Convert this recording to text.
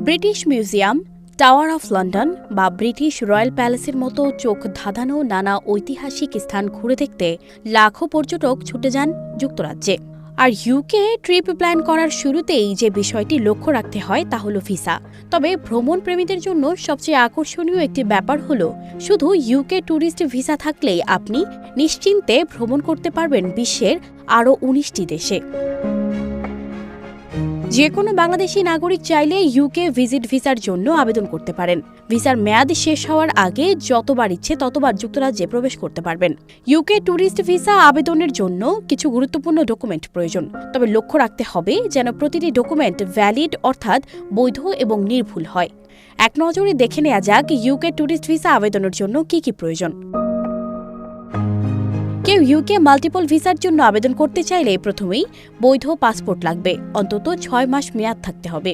British museum, tower of London বা British royal প্যালেসের মতো চোখ ধাঁধানো নানা ঐতিহাসিক স্থান ঘুরে দেখতে লাখো পর্যটক ছুটে যান যুক্তরাজ্যে। আর ইউকে ট্রিপ প্ল্যান করার শুরুতেই যে বিষয়টি লক্ষ্য রাখতে হয় তা হলো ভিসা। তবে ভ্রমণ প্রেমীদের জন্য সবচেয়ে আকর্ষণীয় একটি ব্যাপার হলো শুধু ইউকে ট্যুরিস্ট ভিসা থাকলেই আপনি নিশ্চিন্তে ভ্রমণ করতে পারবেন বিশ্বের আরও ১৯টি দেশে। যে কোনো বাংলাদেশি নাগরিক চাইলে ইউকে ভিজিট ভিসার জন্য আবেদন করতে পারেন। ভিসার মেয়াদ শেষ হওয়ার আগে যতবার ইচ্ছে ততবার যুক্তরাজ্যে প্রবেশ করতে পারবেন। ইউকে ট্যুরিস্ট ভিসা আবেদনের জন্য কিছু গুরুত্বপূর্ণ ডকুমেন্ট প্রয়োজন, তবে লক্ষ্য রাখতে হবে যেন প্রতিটি ডকুমেন্ট ভ্যালিড অর্থাৎ বৈধ এবং নির্ভুল হয়। এক নজরে দেখে নেওয়া যাক ইউকে ট্যুরিস্ট ভিসা আবেদনের জন্য কি কি প্রয়োজন। কেউ ইউকে মাল্টিপল ভিসার জন্য আবেদন করতে চাইলে প্রথমেই বৈধ পাসপোর্ট লাগবে, অন্তত ৬ মাস মেয়াদ থাকতে হবে।